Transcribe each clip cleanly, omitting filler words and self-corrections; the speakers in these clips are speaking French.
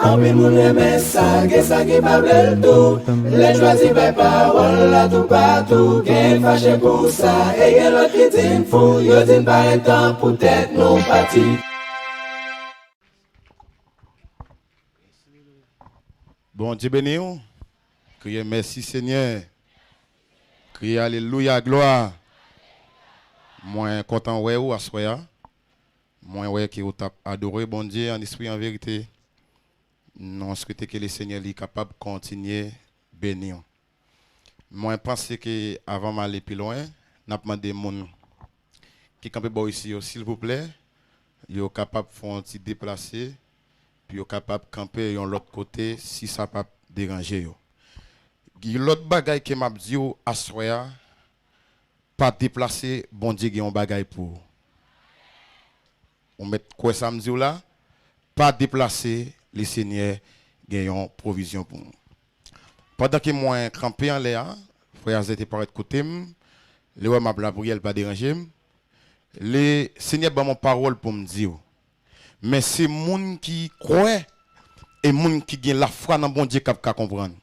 En pile moun reme ça, que ça qui pas bel tout. Les choisis par parole là tout partout. Qu'elle fâche pour ça, et y'en l'autre qui dit fou. Yo dit pas un temps pour tête non parti. Bon Dieu béni, criez merci Seigneur, criez alléluia, gloire. Moi content ouais ou assoya, moi ouais qui vous tape adoré bon Dieu en esprit en vérité. Nous souhaitons que le Seigneur est capable de continuer bénir. Moi pense que avant d'aller plus loin, n'a demandé mon qui campé ici s'il vous plaît, yo capable de faire un petit déplacer. Puis yo capable de camper de l'autre côté si ça pas déranger yo. L'autre bagaille que m'a dit à soya pas déplacer bon Dieu qui un bagaille pour. On met quoi ça me dit là pas déplacer les seigneurs qui une provision pour nous. Pendant que moi camper en l'air, frères étaient par côté le ouais m'a la prière pas déranger. Les seigneurs ba mon parole pour me dire. Mais c'est moun qui croit et moun qui gagne la foi dans bon Dieu qui peut comprendre.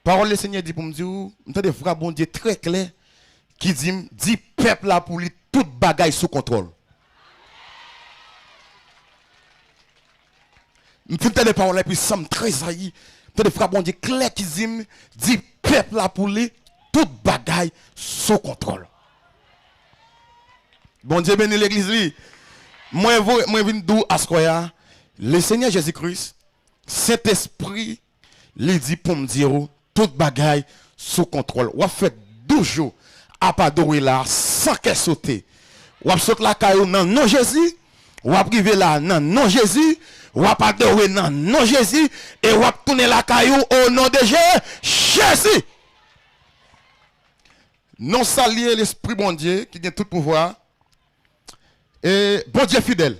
Parole le Seigneur dit pour me dire, m'entendez frère bon Dieu très clair qui dit peuple là pour lui toute bagaille sous contrôle. M'entendez les paroles puis ça me très haï. M'entendez frère bon Dieu clair qui dit peuple là pour lui toute bagaille sous contrôle. Bon Dieu bénit l'église lui. Moi viens d'où Askoya, le Seigneur Jésus-Christ, Saint-Esprit, lui dit pour me dire toute bagaille sous contrôle. Ou a fait 12 jours à pas adorer là sans qu'elle saute. Ou a sauté la caillou non non Jésus, ou a privé là non non Jésus, ou a pas adorer non non Jésus et ou a tourner la caillou au nom de Jésus. Non saluer l'esprit bon Dieu qui a tout pouvoir. Et bon Dieu fidèle.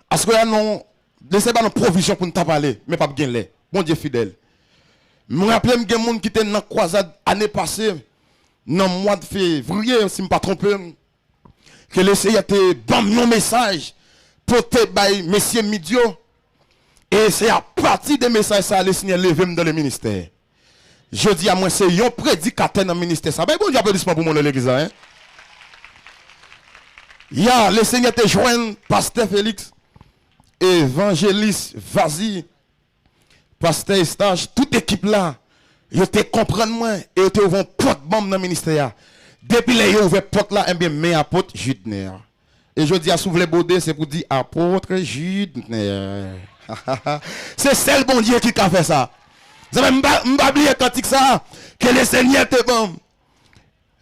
Parce que non, laissez pas nos provisions pour nous parler, mais pas bien les. Bon Dieu fidèle. Je me rappelle que des gens qui étaient dans la croisade l'année passée, dans le mois de février, si je ne me pas trompé, que le Seigneur a donné un message pour te bailler, messieurs Midio. Et c'est à partir des messages ça le Seigneur levé dans le ministère. Je dis à moi, c'est un prédicateur dans le ministère. Ça va bon Dieu applaudissement pour mon l'église. Hein? Ya, le Seigneur te joint, Pasteur Félix, évangéliste, vas-y, Pasteur Stage, toute équipe là, ils te comprennent moi, et ils te ouvrent porte bombe dans le ministère. Depuis les ouvert porte là, et bien, mais apôtre Judner. Et je dis à Souvle Baudé, c'est pour dire apôtre Judner. C'est celle bon Dieu qui a fait ça. Vous avez m'oublié quand ça, que le Seigneur te bon.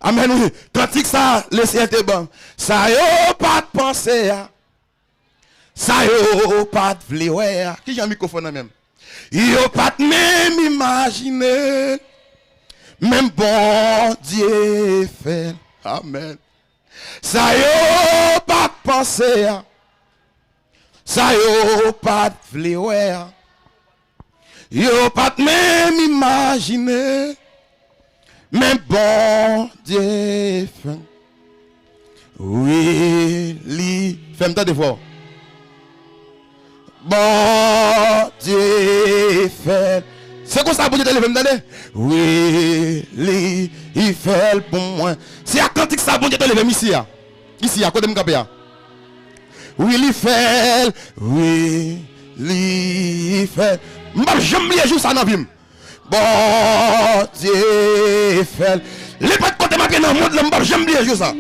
Amen, oui. Quand ça, le Seigneur te bon. Ça yo pas de penser. Ça yo pas de vouloir. Qui j'ai un microphone même? Yo pas de même imaginer. Même bon Dieu fait. Amen. Ça yo pas de penser. Ça yo pas de vouloir. Yo pas de même imaginer. Mais bon Dieu fait. Oui, li. Fais-moi de fois. Bon Dieu fait. C'est comme ça, bon Dieu, te lever, oui, li, il fait pour moi. C'est à quand ça, bon Dieu, te lever ici, ici, à côté de mon. Oui, il fait. Oui, il fait. J'aime bien juste ça dans la vie. Bon Dieu fait. Les pas de côté ma dans le monde, j'aime bien juste ça.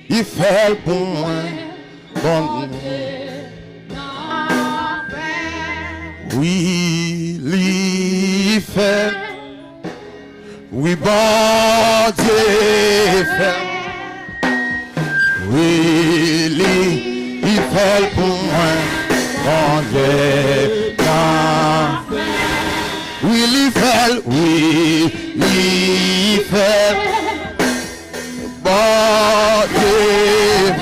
Il fait pour moi. Bon oui, il fait. Oui, bon Dieu fait. Oui, il fait pour moi. Bon Dieu fait. Oui, il fait. Oui, il fait. Bon Dieu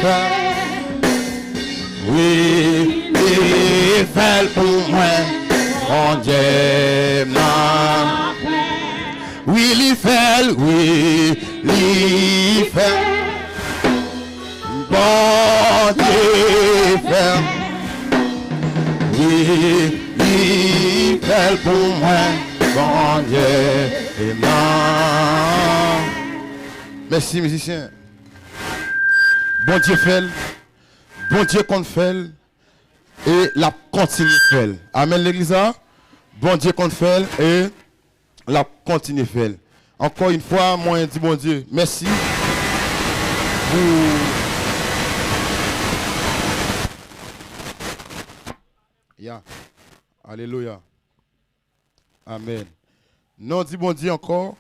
fait. Oui, il fait pour moi. Bon Dieu m'a. Oui, il fait. Oui, il fait. Bon Dieu fait. Oui, il fait pour moi, bon Dieu, aimant. Merci, musicien. Bon Dieu fait, bon Dieu qu'on fait, et la continue fait. Amen, l'église. Bon Dieu qu'on fait, et la continue fait. Encore une fois, moi, je dis bon Dieu, merci pour. Alléluia. Amen. Nous dit bon Dieu encore.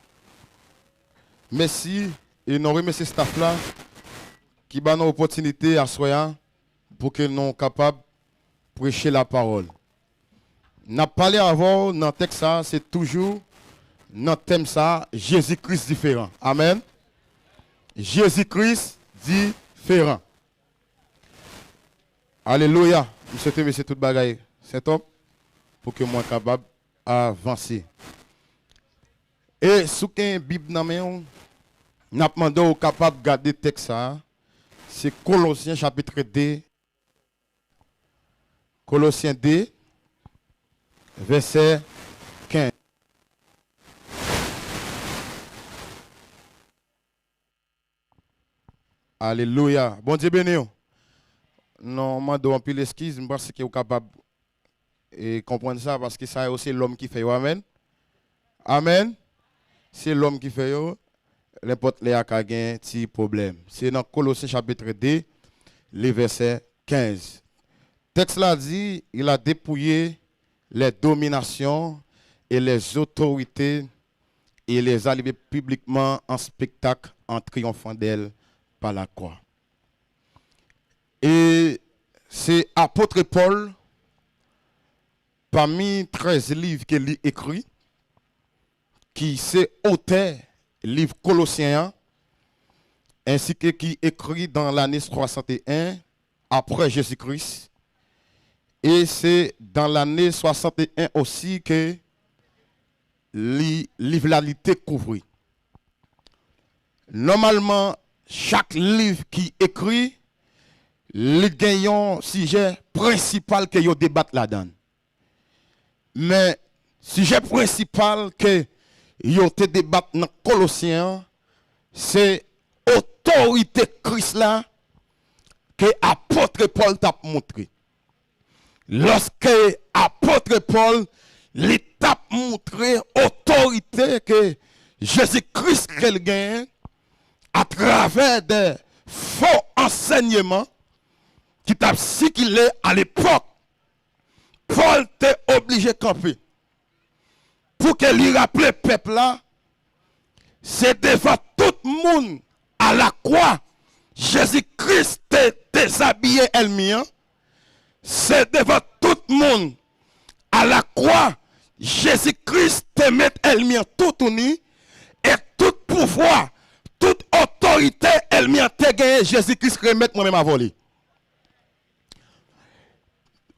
Merci et nous remercions ce staff là qui donne nous opportunité à soi pour que nous soyons capables de prêcher la parole. N'a parlé avant dans le texte ça, c'est toujours dans le thème ça, Jésus-Christ différent. Amen. Jésus-Christ différent. Alléluia. Monsieur tout bagaille. C'est top pour que moi sois capable d'avancer. Et si vous avez une Bible dans la main, nous demandons capable de garder le texte. C'est Colossiens chapitre 2. Colossiens 2, verset 15. Alléluia. Bon Dieu béni. Non, je demande un peu l'excuse, je pense que vous êtes capable de comprendre ça parce que ça c'est l'homme qui fait. Amen. Amen. C'est l'homme qui fait. N'importe qui a un petit problème. C'est dans Colossiens chapitre 2, le verset 15. Le texte là dit, il a dépouillé les dominations et les autorités et les a livrées publiquement en spectacle en triomphant d'elles par la croix. Et c'est apôtre Paul, parmi 13 livres qu'il a écrit, qui s'est auteur livre Colossiens, ainsi que qui écrit dans l'année 61 après Jésus-Christ. Et c'est dans l'année 61 aussi que le livre la été couvert. Normalement, chaque livre qui écrit, les gagnants sujet principal que yo débat là-dedans. Mais sujet principal que yo te débat dans Colossiens, c'est autorité Christ là que apôtre Paul t'a montré. Lorsque apôtre Paul lui t'a montré autorité que Jésus-Christ qu'elle gagne à travers des faux enseignements qui t'a circulé à l'époque, Paul était obligé de camper. Pour que lui rappelle le peuple là, c'est devant tout le monde à la croix. Jésus-Christ est déshabillé elle-même. C'est devant tout le monde à la croix. Jésus-Christ te met elle-même tout uni et tout pouvoir, toute autorité elle-même te gagné. Jésus-Christ remet moi-même à voler.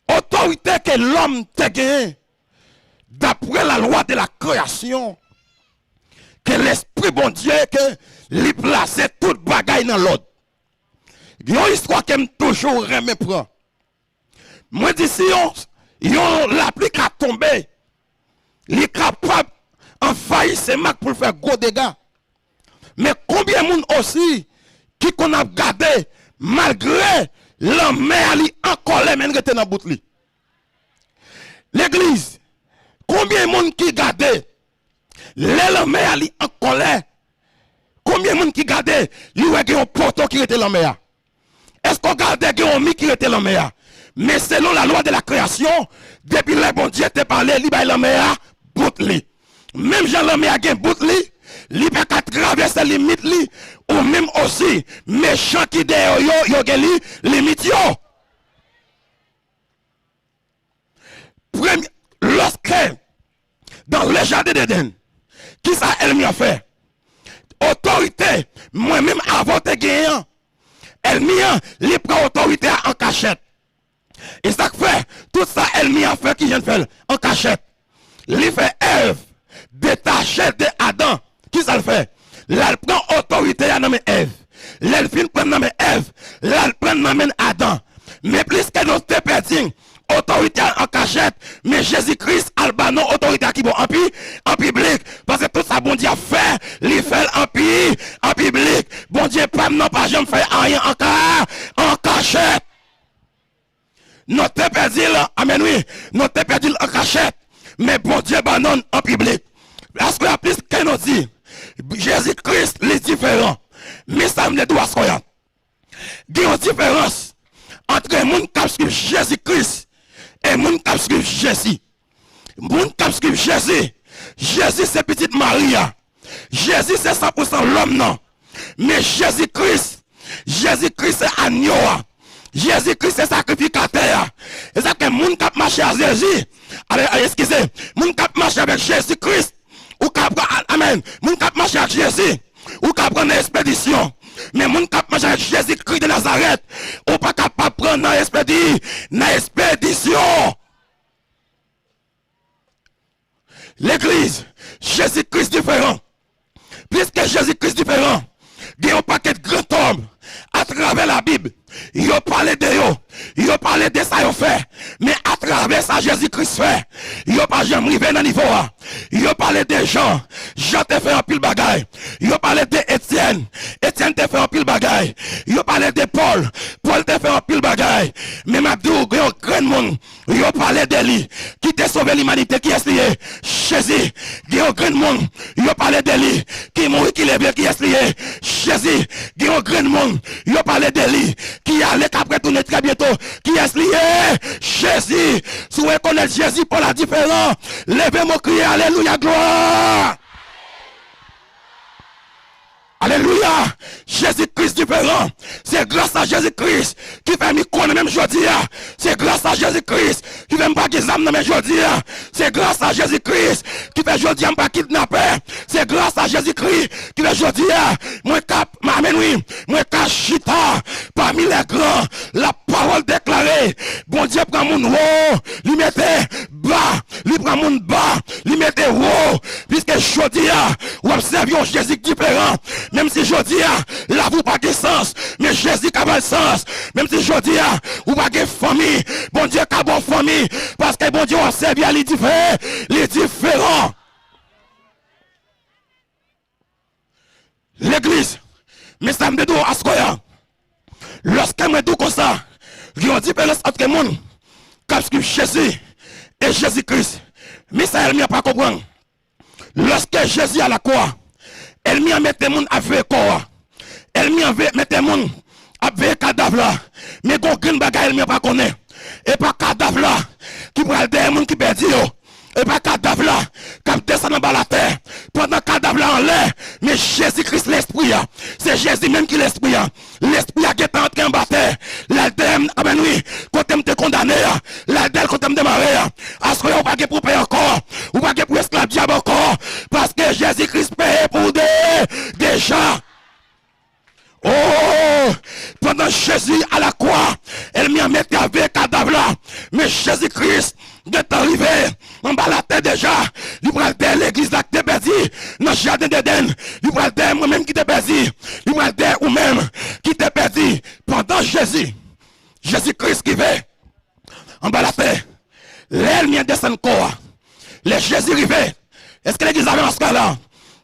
Autorité que l'homme te gagné d'après la loi de la création, que l'esprit bon Dieu que lui placer toute bagaille dans l'ordre. Il y a une histoire qui me toujours remet prend. Moi dis si on l'applique à tomber, il est capable en faillir c'est marque pour faire gros dégâts. Mais combien de monde aussi qui qu'on a gardé malgré l'homme ali en colère men rete dans bout li. L'église, combien de monde qui gardé l'homme ali en colère? Combien de monde qui gardé lui ouais un poteau qui était l'homme? Est-ce qu'on gardait un mi qui était l'homme? Mais selon la loi de la création, depuis le bon Dieu te parlé, li bay l'homme bout li. Même Jean l'homme a gen bout li, li pas qu'à traverser limite li ou même aussi méchant qui de yo gen li limite yo. Lorsque dans le jardin d'Éden, qui ça elle m'a fait? Autorité, moi-même avant de gagner, elle m'a li prend autorité en cachette. Et ça fait tout ça elle m'a fait qui vient faire en cachette. Li fait Ève détaché de Adam. Qui ça le fait? Là elle prend autorité à nommer Ève. Là elle fin prend nommer Ève. Là elle prend nommer Adam. Mais plus que nous te perdu autorité en cachette, mais Jésus-Christ albano autorité qui bon en public parce que tout ça bon Dieu a fait, il fait en public. Bon Dieu pas non pas jamais fait rien en cachette. Nous t'es perdu là, amen oui, nous t'es perdu en cachette, mais bon Dieu banon en public. Parce que la plus qu'elle nous dit, Jésus-Christ est différent. Mais ça me doit se faire. Il y a une différence entre les gens qui suivent Jésus-Christ et les gens qui suivent Jésus. Les gens qui suivent Jésus, Jésus c'est petite Maria. Jésus c'est 100% l'homme non. Mais Jésus-Christ c'est agneau. Jésus-Christ c'est sacrificateur. Et ça que les gens qui marchent à Jésus, excusez, les gens qui marchent avec Jésus-Christ, ou qui amen, les gens qui marchent avec Jésus, ou qui prennent l'expédition. Mais mon cap marche avec Jésus-Christ de Nazareth, ou pas capable de prendre l'expédition. L'église, Jésus-Christ différent. Puisque Jésus-Christ différent, il y a un paquet de grands hommes à travers la Bible. Il a parlé de eux, il a parlé de ça, il a fait. Mais à travers ça, Jésus-Christ fait. Il a pas jamais arrivé dans le niveau. Il a parlé de Jean, Jean t'a fait un pile bagaille. Il a parlé de Étienne, Étienne t'a fait un pile bagaille. Il a parlé de Paul, Paul t'a fait un pile bagaille. Mais Mabdou, il y a un grand monde. Il a parlé de lui, qui t'a sauvé l'humanité, qui est lié. Jésus, il y a un grand monde. Il a parlé de lui, qui mourit, qui est bien, qui est lié. Jésus, il y a un grand monde. Il a parlé de lui, qui allait après tourner très bientôt, qui est lié. Jésus, si vous reconnaissez Jésus pour la différence, levez-moi crier alléluia, gloire. Alléluia. Jésus-Christ différent. C'est grâce à Jésus-Christ qui fait me connaître même aujourd'hui. C'est grâce à Jésus-Christ qui fait me pas qu'ils âmes même aujourd'hui. C'est grâce à Jésus-Christ qui fait aujourd'hui me pas kidnapper. C'est grâce à Jésus-Christ qui fait aujourd'hui moi cap m'amène oui, moi cap chita parmi les grands la parole déclarée. Bon Dieu prend mon haut, lui mettez bas, lui prend mon bas, lui mettez haut puisque aujourd'hui ou observons Jésus différent. Même si je dis, là, vous pas de sens, mais Jésus a pas de sens. Même si je dis, vous pas de famille, bon Dieu a bonne famille, parce que bon Dieu a servi à les différents. L'église, mais ça me dit à ce qu'on lorsque je me dis comme ça, il y a une différence entre les gens qui Jésus et Jésus-Christ. Mais ça, elle ne pas comprendre. Lorsque Jésus à la croix, elle m'y a mis des gens à faire corps. Elle m'y a mis des gens à faire cadavre là. Mais quand une bagaille, elle m'y a pas connaît. Et pas cadavre là qui prend des gens qui perdent. Et pas cadavre là qui descend en bas la terre. Pendant cadavre là en l'air. Mais Jésus-Christ l'esprit. C'est Jésus même qui l'esprit. L'esprit qui est entré en bas terre. L'aldem, ah ben oui, quand tu es condamné. L'aldem quand tu es démarré. Est-ce que vous pas pour payer encore? Ou pas pour esclave diable encore? Parce que Jésus-Christ paye pour déjà. Oh, pendant Jésus à la croix, elle m'y a mis avec cadavre là. Mais Jésus-Christ est arrivé en bas la terre déjà. Il prend l'église là qui est perdu. Dans le jardin d'Éden. Il prend moi-même qui t'ai perdu. Il prend ou même qui t'ai perdu. Pendant Jésus-Christ qui fait en bas la terre. L'aile m'y descend corps. Les Jésus arrivé. Est-ce que l'église avait un score là?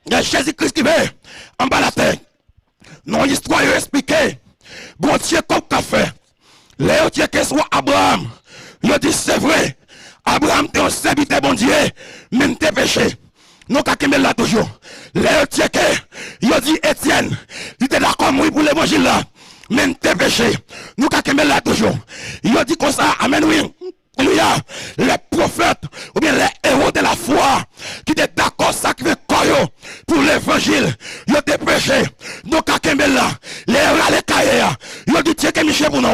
Les Jésus-Christ qui fait en bas la terre. Non, l'histoire est expliquée. Bon Dieu, comme qu'a fait. Léo Dieu que soit Abraham. Il dit c'est vrai. Abraham t'es un serviteur bon Dieu. Même tes péchés. Non, qu'à qu'il là toujours. Léo Dieu que. Il dit Étienne. Il était d'accord mourir pour l'évangile là. Même tes péchés. Nous qu'à qu'il là toujours. Il dit comme ça. Amen oui. Alléluia. Les prophètes ou bien les héros de la foi qui étaient d'accord sacrifier corps pour l'évangile. Ils ont péché. Donc à Kembella, les râles cahiers. Ils ont dit tiens que Michel pour nous.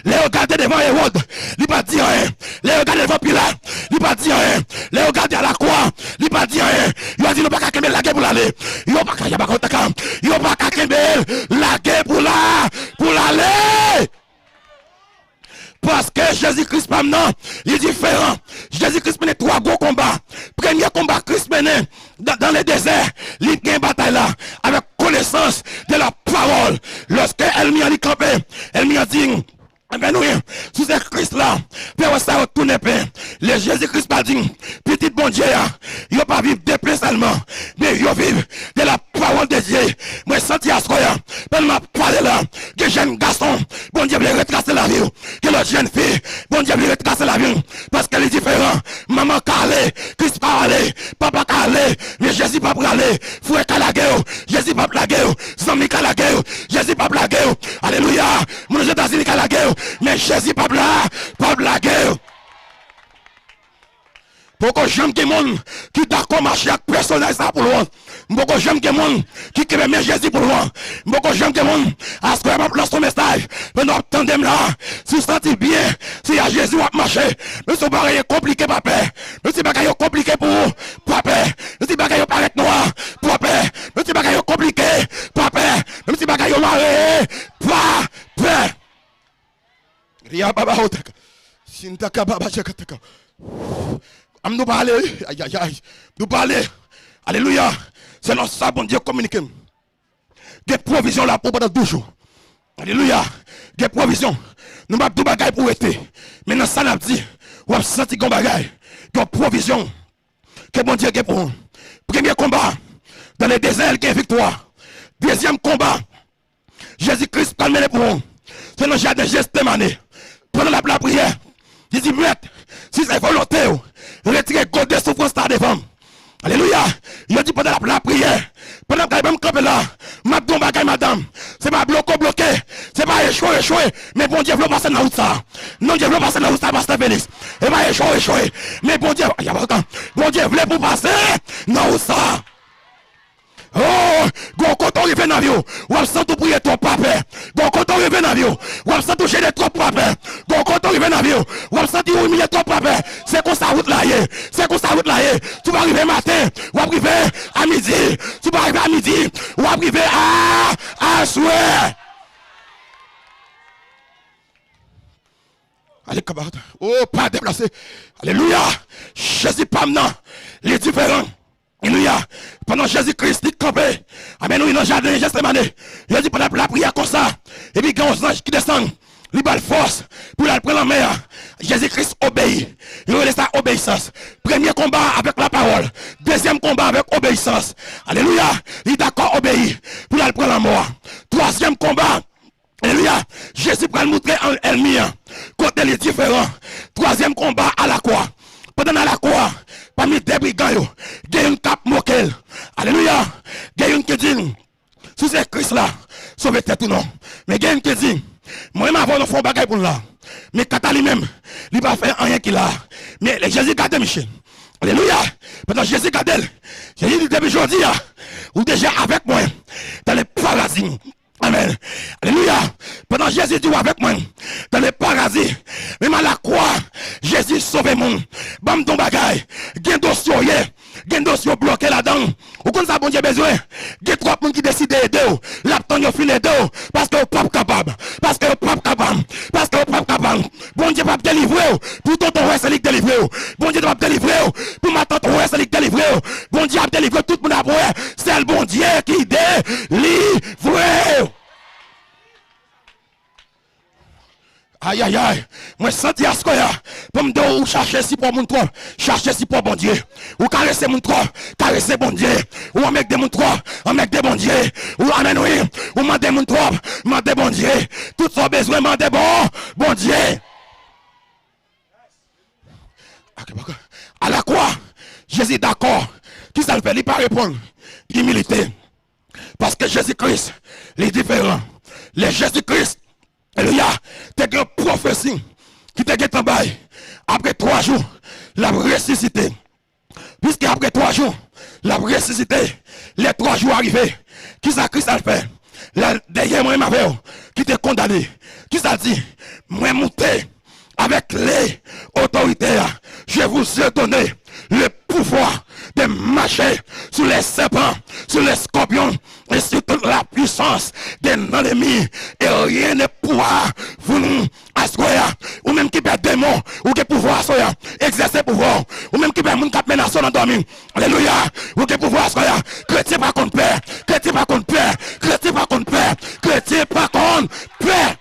Les regarder devant Hérode, il pas dire rien. Les regarder devant Pilate, il pas dire rien. Les regarder à la croix, il pas dire rien. Ils ont dit nous pas qu'à Kembella la guerre pour l'aller. Ils ont pas qu'à ils ont pas qu'à Kembella la guerre pour l'aller. Parce que Jésus-Christ maintenant, il est différent. Jésus-Christ menait 3 gros combats. Premier combat, Christ menait dans le désert. Il y a une bataille là, avec connaissance de la parole. Lorsqu'elle m'y a campé, elle m'y a dit, ben oui, sous ce Christ là, Père, ça Le Jésus-Christ pas dit, petit bon Dieu, il pas vivre de plein seulement, mais il vivre de la parole de Dieu. Moi, senti à ce qu'il y a, pendant ma parole là, que jeune garçon, bon Dieu, veut retracer la vie, que l'autre jeune fille, bon Dieu, veut retracer la vie, parce qu'elle est différente. Maman calé, Christ pas aller, papa calé, mais Jésus pas aller, frère calagé, Jésus pas blagué, Zami calagé, Jésus pas blagué, alléluia, mon États-Unis calagé, mais Jésus pas blagué. Pourquoi j'aime que monde qui d'accord marcher avec personnage ça pour loin. Pourquoi j'aime que monde qui aime Jésus pour loin. Pourquoi j'aime que monde à ce que je lance ton message. Mais nous attendons là. Si vous sentez bien, si à Jésus va marcher. Mais ce bagage est compliqué, papa. Mais ce bagage est compliqué pour vous, papa. Mais ce bagage est paraît noir, papa. Mais ce bagage est compliqué, papa. Même si bagage est marré, papa. Ria baba hotek. Sintaka baba chakataka. Nous parler, aïe aïe aïe, nous parler, alléluia, c'est dans ça bon Dieu communique. Des provisions là pour pendant 12 jours, alléluia, des provisions, nous pas tout bagaille pour être, mais dans ça n'a dit, ou a senti qu'on bagaille, des provisions, que bon Dieu pour nous. Premier combat, dans le désert, qui est victoire, deuxième combat, Jésus-Christ pas mené pour nous, c'est dans le jardin Gethsémani, pendant la prière, il dit, maître, si c'est volonté, retirez God de souffrance à devant. Alléluia. Il dit pendant la prière, pendant que je me campe là, ma don bagaille madame, c'est pas bloqué, c'est pas échoué, mais bon Dieu veut passer dans ça. Non Dieu veut passer dans ça, pasteur Félix. Et pas échoué, mais bon Dieu, bon Dieu veut pour passer dans ça. Oh, quand on arrive dans l'avion, on va sentir prier ton papa. Quand on arrive dans l'avion, on va sentir gêner ton papa. Quand on arrive dans l'avion, on va sentir humilier ton papa. C'est comme ça route là, c'est comme ça route là. Tu vas arriver matin, ou arriver à midi. Tu vas arriver à midi, ou arriver à soir. Allez, camarade. Oh, pas déplacé. Alléluia. Jésus pas maintenant. Les différents. Alléluia. Pendant Jésus-Christ, il campait. Amen. Nous, dans le jardin de Gethsémani. Il a dit pendant la prière comme ça. Et puis, quand on ange qui descend, il a force pour aller prendre la mer. Jésus-Christ obéit. Il a ça obéissance. Premier combat avec la parole. Deuxième combat avec obéissance. Alléluia. Il est d'accord obéi pour aller prendre la mort. Troisième combat. Alléluia. Jésus va le montrer en ennemi. Côté les différents. Troisième combat à la croix. Pendant la croix, parmi des brigands, il y a une cap moquelle. Alléluia. Il y a une qui dit, si c'est Christ là, sauvez tête ou non. Mais il y a une qui dit, moi, je vais avoir un bagage pour là. Mais quand lui-même, il va faire rien qu'il a. Mais Jésus garde Michel. Alléluia. Pendant Jésus garde, Jésus dit depuis aujourd'hui, ou déjà avec moi, dans les paradis. Amen. Alléluia. Pendant Jésus dit avec moi, dans les paradis, même à la croix, Jésus sauve mon. Bam ton bagaille. Gen dossier bloqué là-dedans. Ou comme ça, bon Dieu besoin. Gen trois personnes qui décident d'aider. L'abton yo fin aider. Parce que vous pas capable. Parce que vous pas capable. Parce que vous pas capable. Bon Dieu va délivrer. Pour ton ouais, c'est lui qui délivre. Bon Dieu va délivrer. Pour ma tante ouais, c'est lui qui délivre. Bon Dieu va délivrer tout le monde après. C'est le bon Dieu qui délivre. Aïe aïe aïe, moi senti à ce qu'il y a, pour me dire ou chercher si pour mon trop, chercher si pour bon Dieu, ou caresser mon trop, caresser bon Dieu, ou en mettre des mon trop, en mettre des bon Dieu, ou amen oui, ou demander mon trop, demander bon Dieu, tout son besoin demander bon Dieu. À la croix, Jésus d'accord, qui ça le fait, il pas répondre, humilité, parce que Jésus-Christ, il est différent, les Jésus-Christ, alléluia, t'es une prophétie qui t'est en bail. Après 3 jours, la ressuscité. Puisque après 3 jours, la ressuscité, les 3 jours arrivés, qui ça Christ a fait? Derrière moi, qui t'est condamné, qui ça dit? Moi, monté avec les autorités, je vous ai donné le pouvoir de marcher sur les serpents, sur les scorpions et sur toute la puissance de l'ennemi. Et rien ne pourra vous nous asseoir. Ou même qui perd démon, ou qui pouvoir asseoir, exercer pouvoir. Ou même qui perd mon cap menace dans dormi. Alléluia. Ou qui pouvoir asseoir. Chrétien pas contre père. Chrétien pas contre père. Chrétien pas contre père. Chrétien pas contre père.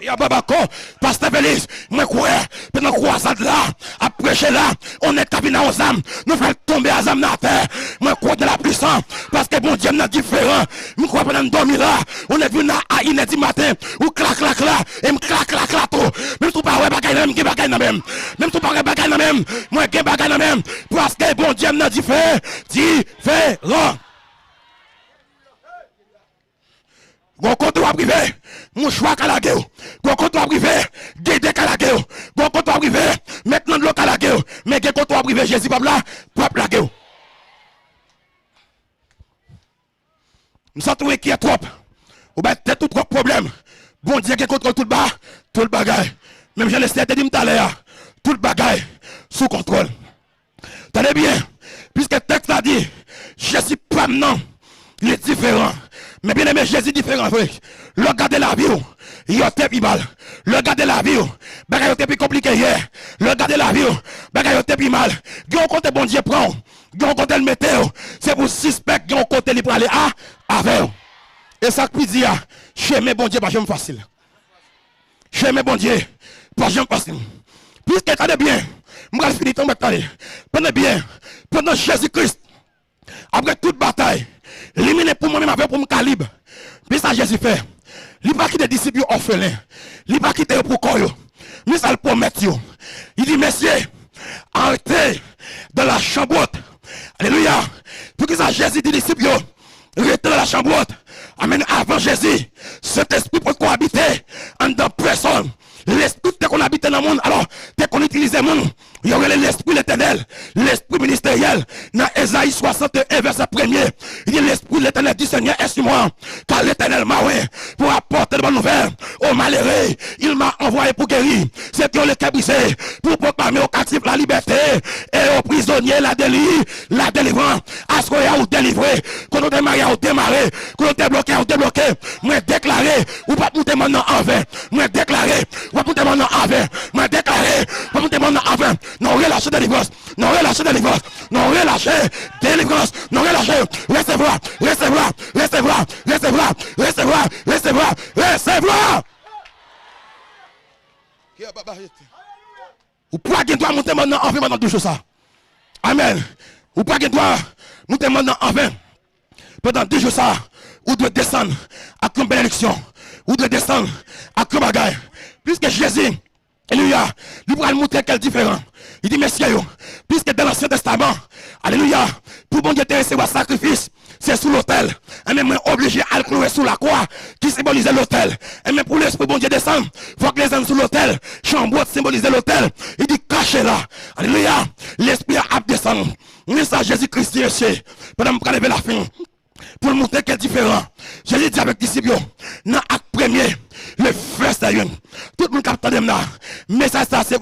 Ya babako, pasteur Félix, moi crois, pendant croisade là, prêché là, on est tapé dans aux âmes, nous faisons tomber à âmes dans la terre. Moi, crois de la puissance, parce que bon Dieu, est différent. Je crois pendant dormir là, on est venu à inédit matin, ou clac là, et me clac trop. Même si pas ouais bagaille même, qui bagaille même. Même si pas ouais bagaille même, moi qui bagaille même, parce que bon Dieu, est différent. Gon compte à privé, mon choix à la gueule. Gon compte à privé, guédé à la gueule. Gon compte à privé, maintenant de l'eau à la gueule. Mais gon compte à privé, Jésus pas là, pas la gueule. Nous sommes qui est trop. Ou bien t'as tout trop problème. Bon Dieu qui contrôle tout le bagaille. Même je l'ai dit tout à l'heure, tout le bagaille sous contrôle. Tenez bien, puisque le texte a dit, Jésus pas non, il est différent. Mais bien aimé, Jésus différent. Le gars de la vie, il a été plus mal. Le gars de la vie, il a été plus compliqué hier. Le gars de la vie, il a été plus mal. Quand on compte bon Dieu prend, quand on compte le météo, c'est pour suspect qu'on compte les pour aller avec. Et ça qui dit, chez mes bon Dieu, pas jamais facile. Chez mes bon Dieu, pas jamais facile. Puisque t'as bien, je vais finir ton bataille. Pendant bien, pendant Jésus-Christ, après toute bataille, éliminer pour moi-même avec pour mon calibre. Puis ça Jésus fait. Il pas quitter des disciples orphelins. Il pas quitter pour quoi. Mais ça le promet. Il dit, messieurs, arrêtez dans la chambre haute. Alléluia. Pour que ça Jésus dit disciples, arrêtez dans la chambre haute. Amen. Avant Jésus, cet esprit peut cohabiter en deux personnes. L'esprit qu'on habite dans le monde, alors, dès qu'on utilise le monde, il y aurait l'esprit l'éternel, l'esprit ministériel. Dans Ésaïe 61, verset 1er, il dit l'esprit l'éternel du Seigneur est sur moi, car l'éternel m'a envoyé pour apporter de bonnes nouvelles aux malheureux. Il m'a envoyé pour guérir ceux qui ont le cœur brisé, pour proclamer aux captifs la liberté et aux prisonniers la délivrance. À ce qu'on a délivré, quand on est marié, on démarré, quand on est bloqué, on débloqué. Moi déclaré, ou pas monter maintenant en vain. Moi déclaré, ou pas monter maintenant en vain. Moi déclaré, ou pas monter maintenant en vain. Non relâché délivrance, non relâché délivrance, non relâché délivrance, non relâché. Recevoir, recevoir, recevoir, recevoir, recevoir, recevoir, recevoir. Ou pas qu'il doit monter maintenant en vain maintenant toujours ça. Amen. Ou pas qu'il doit monter maintenant en vain. Pendant 2 jours ça, ou doit descendre à comme bénédiction, ou doit descendre à comme bagaille. Puisque Jésus, alléluia, lui pourra montrer quel différent. Il dit, messieurs, puisque dans l'Ancien Testament, alléluia, pour bon Dieu te recevoir sacrifice, c'est sous l'autel. Et même obligé à le clouer sous la croix qui symbolisait l'autel. Et même pour l'esprit bon Dieu descendre, il faut que les hommes sous l'autel, chambre symboliser l'autel. Il dit, cachez là. Alléluia, l'esprit a descendu. Mais ça, Jésus-Christ, c'est pendant que je lever la fin. Pour montrer qu'elle est différent. Jésus dit avec les disciples, dans l'acte premier, le first day, tout le monde capte là. Mais ça, c'est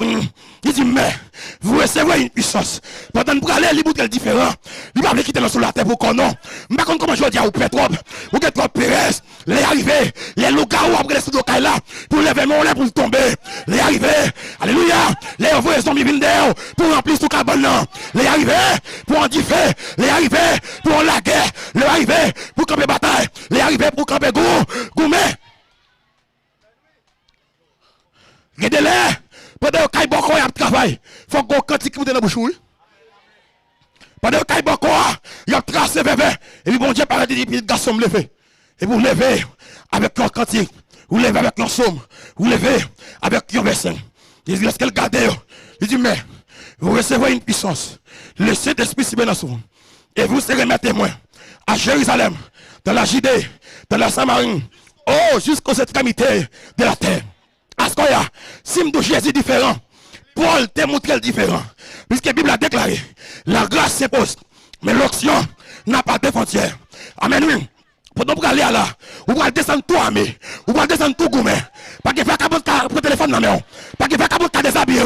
il dit, mais vous recevez une puissance. Pendant que aller, il montre qu'elle est différent. Il va quitter dans sur la terre pour qu'on non. Mais comment je dis à vous, Pétrop, ou que trop Pérez, les arrivés, les loups-garous après les sous-docailles là, pour lever mon lait pour tomber. Les arrivés, alléluia, les envoyés zombies viennent pour remplir tout cabane. Les arrivés, pour en differ, les arrivés, pour la guerre, les arrivés, pour camper bataille, les arrivés pour camper gourmet. Regardez-les, pendant que Kaiboko a travaillé, il faut qu'on quantique dans la bouche. Pendant que Kaiboko a tracé bébé, et puis bon Dieu parle de puis garçon me lever. Et vous levez avec un cantique, vous levez avec un somme, vous levez avec un verset. Il dit, lorsqu'elle garde, il dit, mais vous recevez une puissance. Le Saint-Esprit si bien dans vous. Et vous serez mes témoins à Jérusalem, dans la Judée, dans la Samarie, jusqu'aux extrémités de la terre. À ce qu'il y a, si de Jésus différent, Paul te montre le différent. Puisque la Bible a déclaré, la grâce s'impose, mais l'onction n'a pas de frontières. Amen, oui. Pendant pour aller là, ou pour descendre tout armé, ou pour descendre tout gourmet. Pas qu'il fait capable de téléphone dans la main. Pas qu'il fait capable de déshabiller.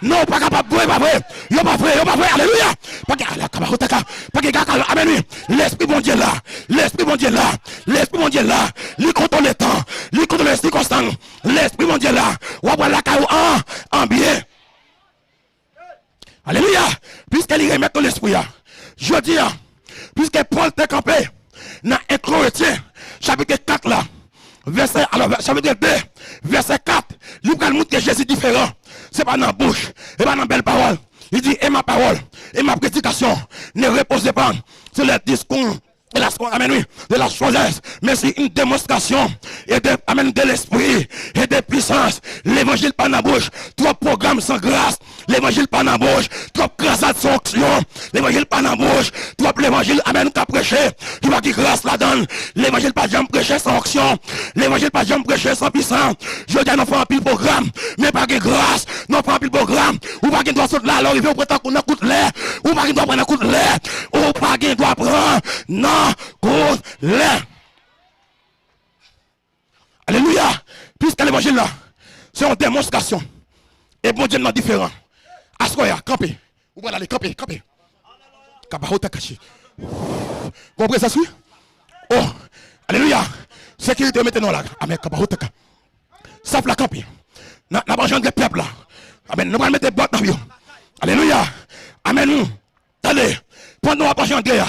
Non, pas capable de pas vrai. Yo pas vrai, alléluia. Pas qu'il pas qu'il amen oui. L'esprit bon Dieu là, l'esprit bon Dieu là, l'esprit bon Dieu là, lui contrôle le temps, lui contrôle les circonstances. L'esprit bon Dieu là, ou avoir la caillou en bien. Alléluia. Puisqu'elle remet ton l'esprit là. Je dis, puisque Paul t'a campé. Dans 1 Corinthiens, chapitre 4 là, chapitre 2, verset 4, il montre que Jésus est différent. Ce n'est pas dans la bouche, ce n'est pas dans la belle parole. Et ma prédication ne repose pas sur les discours de la, amen, oui, de la sagesse, mais c'est une démonstration et de, amen, de l'esprit et de puissance. L'évangile par la bouche, trois programmes sans grâce. L'évangile par la bouche, trois grâce sans action. L'évangile par la bouche, trois l'évangile, amen, qu'a prêché. Tu vas qui grâce la donne. L'évangile pas jamais prêché sans action. L'évangile pas jamais prêché sans puissance. Je dis, non, pas un pile programme, mais pas de grâce, non, pas un pile programme. Ou pas qu'il doit sauter là, alors il veut prétendre qu'on a coup de l'air. Ou pas qu'il doit prendre un coup de l'air. Ou pas qu'il doit prendre, non. Contre l'air. Alléluia. Puisque l'évangile là, c'est une démonstration. Et bon Dieu, non différent. Assoya, campez. Vous pouvez aller camper, camper. Kabahota Kachi. Comprenez ça, suit? Oh, alléluia. Sécurité maintenant là. Amen, Kabahota Kachi. Ça fait la camper. N'a pas besoin de peuple là. Amen, nous allons mettre des bottes dans le bio. Alléluia. Amen. Allez, pendant la prochaine Andrea.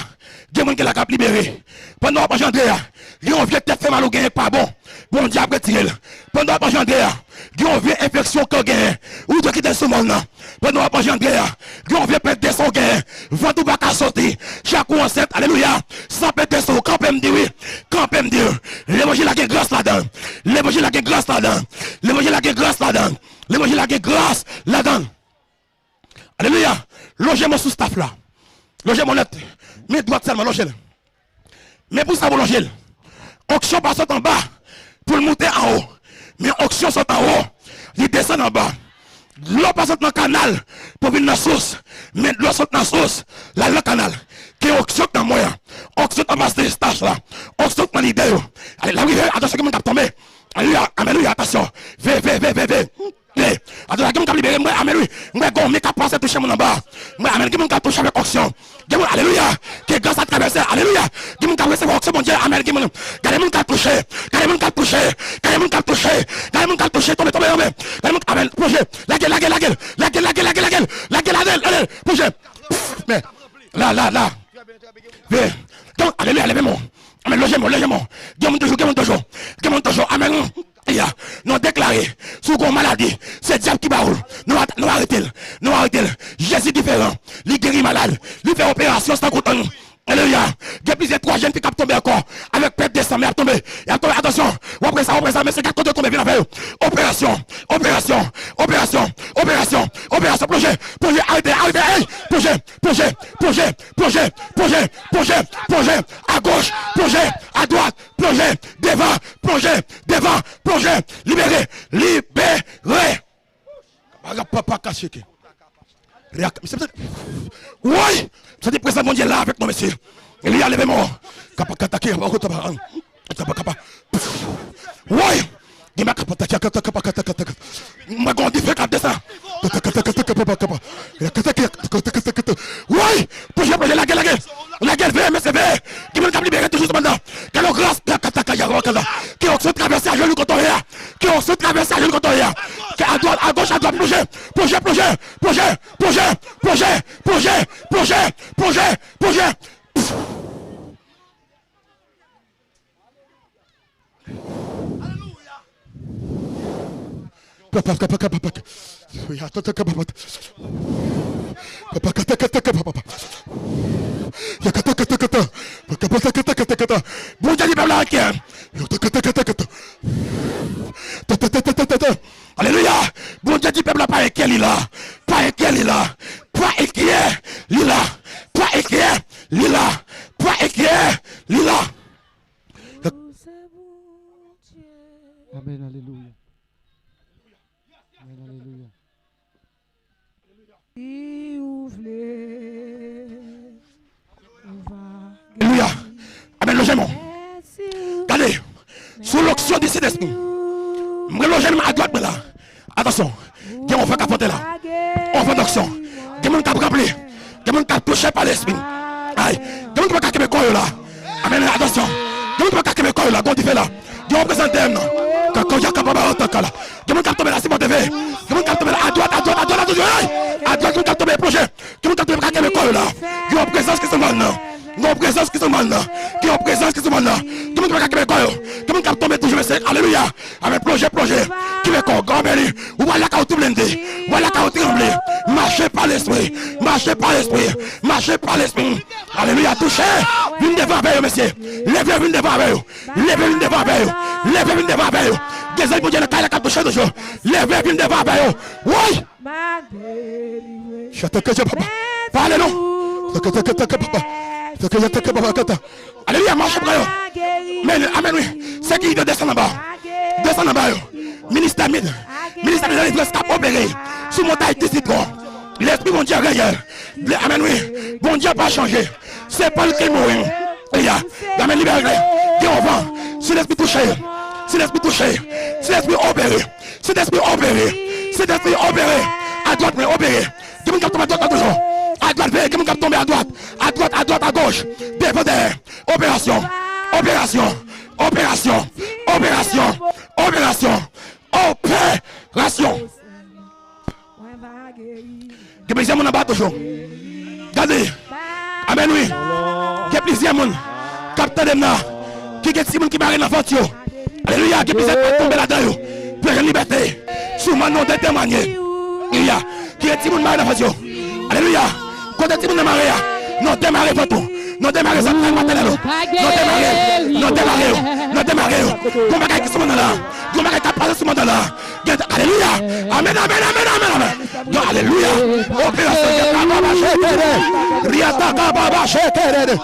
Dieu m'a la cap libéré. Pendant la prochaine Andrea, il y a un vieux tête fait mal au gain pas bon. Bon Dieu après tirer. Pendant la prochaine Andrea, il y a un vieux infection qu'on gagne. Ou de quitter ce monde là. Pendant la prochaine Andrea, il y a un vieux pète de son gain. Vent tout pas qu'à sortir. Chaque coup enceinte, alléluia. Sans pète de son, quand me dit oui. Quand me dit l'évangile a une grâce là-dedans. L'évangile a une grâce là-dedans. L'évangile a une grâce là-dedans. L'évangile a une grâce là-dedans. Alléluia. Logez mon sous-staff là. Logez mon net. Mais droite seulement, logez. Mais pour ça, vous logez. Auction passe en bas pour le monter en haut. Mais auction saute en haut. Il descend en bas. L'eau passe dans le canal pour venir dans la source. Mais l'eau saute dans la source. Là, le canal. Qui est auction dans le moyen. Auction en bas de ce stage là. Auction dans l'idée. Allez, là, oui, attention, comment t'as tombé. Alléluia, alléluia, attention. Ve. Attention, comment t'as libéré. Amen, oui. Moi, bon, mais qu'à passer toucher mon en bas. Moi, amen, comment t'as touché avec auction. Alléluia, qui est grâce à traverser, alléluia, qui m'a traversé votre mon Dieu, amen, qui m'a gardé mon cas touché, gardé mon cas touché, gardé mon cas touché, gardé mon cas touché, tombé, amen, projet, la gueule, projet, mais, là, donc, alléluia, levez-moi, amen, logez-moi, dis-moi toujours, amen, non déclaré, sous une maladie, c'est diable qui baroule. Nous arrêtez. Jésus différent. Il guérit malade. Il fait opération sans content. Alléluia. Il y a plusieurs 3 jeunes qui sont tombés encore. Avec pète de sang, mais tombé. Attention. Après ça, mais c'est 4 côtés tombés. Viens avec eux. Opération. Projet. Arrêtez. Projet. À gauche. Projet. À droite. Projet. Devant. Libéré. Papa caché. Oui, ça dit présent mon Dieu là avec nous, monsieur. Il y a levé moi. Oui, il m'a dit fait comme ça. Oui, projet la gueule, mais c'est vrai. Qui m'a libéré toujours maintenant. Quelle grâce, qui ont se traversé à genoux quand on est là. À droite, à gauche, projet. Alléluia. Bon Dieu dit peuple pas inquiet lila. Pas inquiet lila. Amen, alléluia. Amen, alléluia. Alléluia. Amen, logement. Regardez. Sous l'onction du Saint-Esprit. Je logement à droite là. Attention. Il y a un fait capoter là. On fait d'onction. Il y a un cap rempli. Il y a un cap touché par l'esprit. Aïe. Il y a un cap qui me colle là. Amen, attention. Il y a un cap qui me colle là. Quand tu fais là. Il y a un présenté là. Quand il y a un cap là. Il y a un cap tomber là. C'est bon, tu fais. Il y a un cap tomber là. À droite. À droite, il y a un cap tomber projet. Il y a un cap tomber là. Il y a une présence qui se voit là. Une présence qui se demande là. Qui ont présence qui se demande là. Tout le monde qui va tout le monde qui tomber toujours. Alléluia. Avec projet. Qui va encore gambler. Ou voilà quand tout blindé. Voilà quand tout tremblé. Marchez par l'esprit. Marchez par l'esprit. Marchez par l'esprit. Alléluia. Touchez. Viens devant avec eux, monsieur. Levez, viens devant avec eux. Levez, viens devant avec eux. Levez, viens devant avec eux. Des ailes pour Dieu, la taille, la carte toucher toujours. Levez, viens devant avec eux. Oui. Je te que je papa. Parlez nous. Alléluia, marche pour eux. Amen, oui. C'est qui descend en bas. Descend en bas. Ministère de l'Église qui a opéré. Sous montagne de citron. L'esprit bon Dieu réel. Amen, oui. Bon Dieu pas changé. C'est pas le qui mourit. Amen, libéré. Dieu au vent. C'est l'esprit touché. C'est l'esprit touché. C'est l'esprit opéré. C'est l'esprit opéré. C'est l'esprit opéré. À droite, mais opéré. Qui me capte à droite, toujours. À droite, qui me capte tomber à droite. À droite, à gauche. Devant derrière. Opération. Que plaisir mon abat toujours. Regardez. Amen oui. Que plaisir mon. Captain Demna. Qui est Simon qui barre dans la alléluia. Que plaisir pas tomber là-dedans. Plein liberté. Sous mon nom de témoigner. Alléluia. Qui est Simon barre dans la alléluia. Quand est Simon maré. Non démarrer pour tout. Non démarrer ça très matin là. Non démarrer. Comment est-ce que là? Comment est-ce que tu passes ce moment là? Alléluia. Amen. Alléluia. Opération Riata Baba Shekere.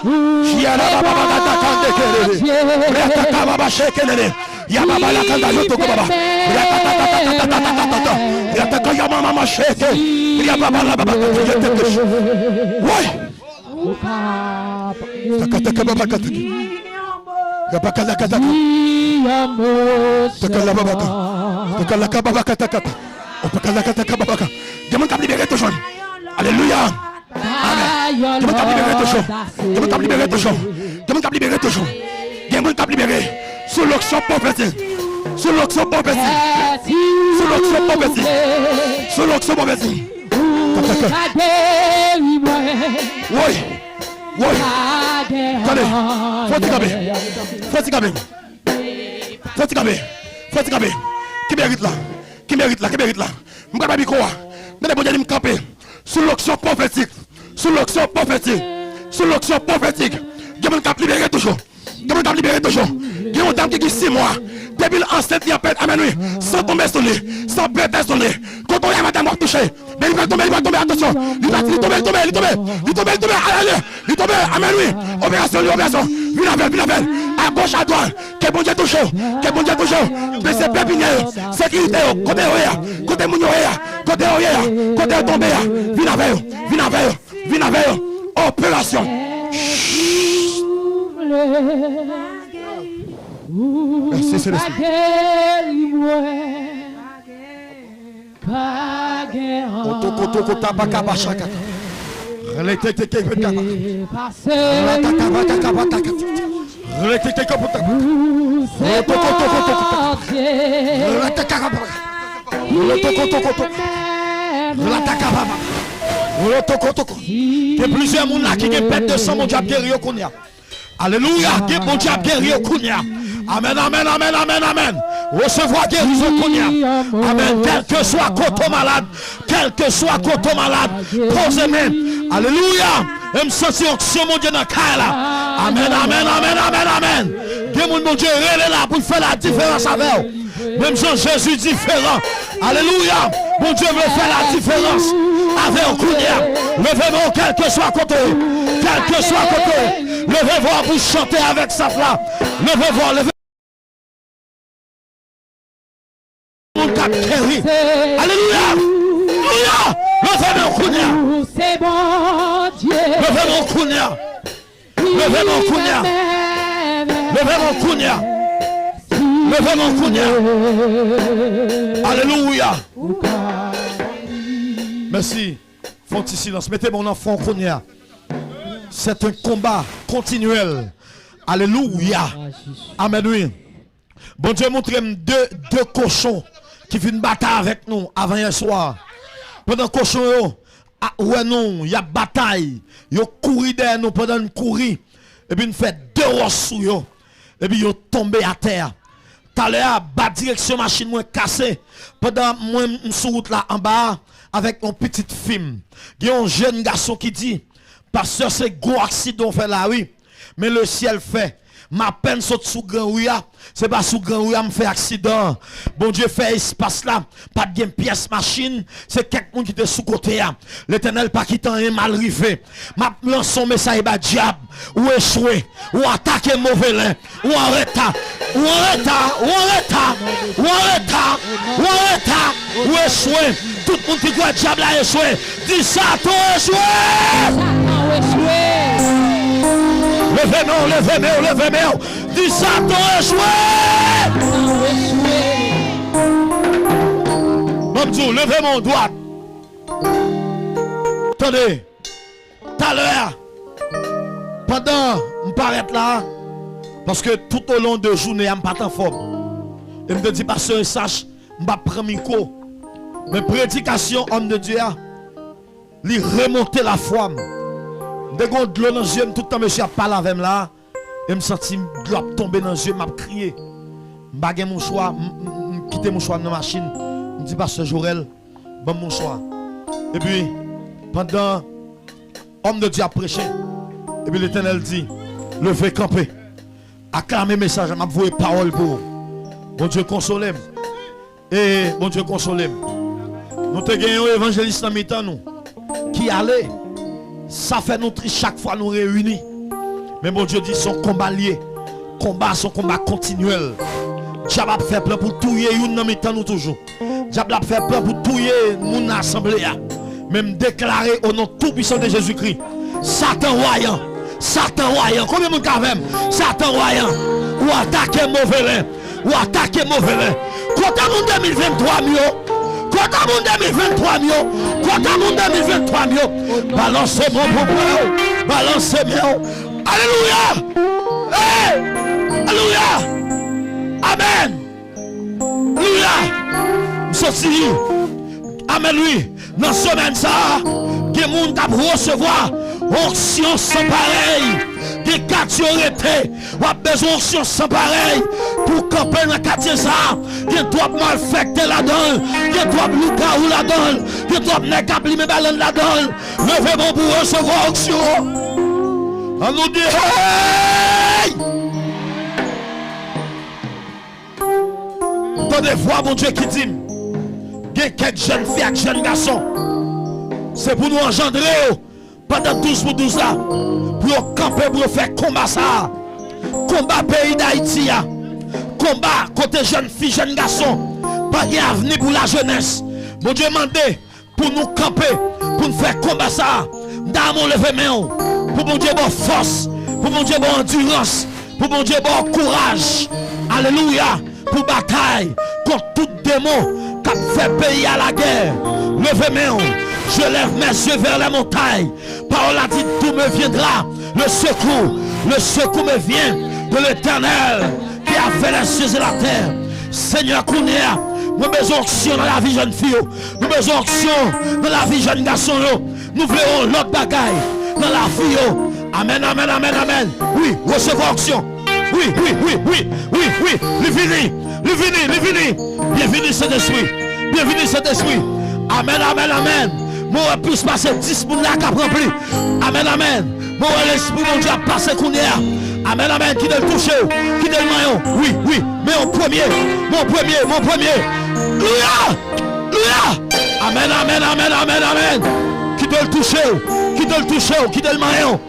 Chiara Baba Kande Kere. Riata Baba Shekere. Ya Baba la Kanda Yoto Baba. Riata Kaya Mama Sheke. Ya Baba la Baba. Oui. Takataka Baba Kataki. Kabakala Kataka. Takala Baba. Takala Baba Kataka. Opakala Kataka Baba. Demande à libérer ton jeune. Alléluia. Amen. Demande à libérer ton jeune. Demande à libérer ton jeune. Demande à libérer ton jeune. Demande à libérer. Sous l'onction prophétique. Sous l'onction prophétique. Sous l'onction prophétique. Sous l'onction prophétique. Oui. Oui. Attendez. Faut tigaber. Qui mérite là? M'gaba biko wa. M'gaba bon Dieu me camper. Sous l'onction prophétique. Dieu me cap libérer toujours. Dieu me dame qui 6 mois. Depuis l'enceinte, il y a pète, amen, oui. Sans tomber sur lui, sans péter sur lui. Quand on y a madame, on touché. Mais il va tomber, attention. Il va tomber, amen, oui. Opération. Viens à gauche, à droite. Que bon Dieu touche. Mais c'est pépinière. Sécurité, côté Mounio, côté tombé. Viens avec eux. Opération. Merci Célestin. Il y a plusieurs monde là qui ont pète de sang, mon Dieu, guéri au Kounia. Alléluia, qui mon Dieu, guéri au Kounia. Amen. Recevoir guérison Kounia. Amen. Quel que soit côté malade, posez main. Alléluia. Et me sentir onction mon Dieu dans Kaila. Amen. Que mon Dieu est là pour faire la différence avec vous. Même Jean Jésus différent. Alléluia. Mon Dieu veut faire la différence avec Kounia. Levez-vous quel que soit côté. Levez-vous pour chanter avec sa flamme. Levez-vous. Alléluia. Levez-vous Kounia. C'est bon Dieu. Levez-vous Kounia. Alléluia. Merci. Font silence. Mettez mon enfant Kounia. C'est un combat continuel. Alléluia. Amen. Oui. Bon Dieu montre deux cochons qui viennent battre avec nous avant hier soir. Pendant cochon, ouais non, il y a bataille. Ils courent derrière nous pendant une courir. Et puis, nous fait 2 roches sous eux. Et puis, ils tombé à terre. Tout à l'heure, bas direction machine moi cassé. Pendant moi sur route là en bas avec mon petite film. Il y a un jeune garçon qui dit pasteur c'est gros accident fait là oui. Mais le ciel fait ma peine saute sous grand ouya, c'est pas sous grand ouya me fait accident. Bon Dieu fait espace là, pas de pièce machine, c'est quelqu'un qui était sous côté là. L'Éternel pas qui t'en est mal rivé. M'a lancé un message ba diable ou échoué ou attaquer mauvais lin ou en retard ou en retard ou en retard ou en retard ou en retard ou échoué. Tout le monde qui croit diable a échoué. Dis ça toi échoué. Satan échoué. Levez-moi. Dis ça, t'as échoué. Mamdou, levez mon doigt. Attendez. Tout à l'heure, pendant, je m'arrête là, parce que tout au long de la journée, je ne suis pas en forme. Et je me dis, pasteur, et sache, je vais prendre micro. Mes prédications, homme de Dieu, lui remonter la foi. Dès qu'on de l'eau dans les yeux, tout le temps, monsieur a parlé avec moi là, et me senti de l'eau tomber dans les yeux, m'a crié. Je mon choix, quitter mon choix dans la machine. Je dis, pasteur Jorel, bon mon choix. Et puis, pendant, homme de Dieu a prêché. Et puis l'Éternel dit, levez camper. Acclamez message, m'a voué parole pour vous. Bon Dieu console. Et bon Dieu console. Nous te gagnons un évangéliste dans mi-temps nous, qui allait. Ça fait nous chaque fois nous réunis. Mais mon Dieu dit son combat lié. Son combat continuel. Diable a fait plein pour touiller une dans mi-temps nous toujours. Diable a fait plein pour touiller mon assemblée. Même déclarer au nom tout puissant de Jésus-Christ. Satan voyant. Combien de monde même? Satan voyant. Ou attaquer mauvais lin. Ou attaquer mauvais lin. Quand on 2023 mieux. Quand on 2023 mieux. Quand on 2023 mieux. Balancez mon propre. Balancez mieux. Alléluia. Hey. Alléluia. Amen. Alléluia. Sorti. Amen lui. Dans ce semaine ça, que monde t'a recevoir onction sans pareil. Des quartiers arrêtés, ou a besoin d'onction sans pareil pour camper dans le quartier ça. Qui doit malfecter la donne, qui doit louka ou la donne, qui doit n'écapler mes ballons la donne. Levez mon pour recevoir onction. On nous dit hey! Attendez, voir mon Dieu qui dit. Il y a quelques jeunes filles et jeunes garçons. C'est pour nous engendrer pendant 12 pour 12 là. Pour camper, pour faire combat ça. Combat pays d'Haïti. Combat côté jeunes filles, jeunes garçons. Pas d'avenir pour la jeunesse. Mon Dieu demandé pour nous camper, pour nous faire combat ça. Dans mon lever main. Pour mon Dieu bon force. Pour mon Dieu bon endurance. Pour mon Dieu bon courage. Alléluia. Pour bataille contre tout démon. Qui fait pays à la guerre. Levez main. Je lève mes yeux vers la montagne. Parole a dit tout me viendra. Le secours me vient de l'Éternel qui a fait les cieux et la terre. Seigneur Kounia, nous avons besoin d'action dans la vie jeune fille. Nous avons besoin d'action dans la vie jeune garçon. Nous verrons l'autre bagaille dans la vie. Amen, amen, amen, amen. Oui, recevoir action. Oui. Bienvenue, Saint-Esprit. Bienvenue, Saint-Esprit. Amen, amen, amen. Moi, plus passer 10 pour la cap rempli. Amen, amen. Moi, l'esprit, mon Dieu, a passé qu'on est. Amen, amen. Qui doit le toucher? Qui doit le maillon? Oui. Mais mon premier. Louia. Amen. Qui doit le toucher? Qui doit le maillon?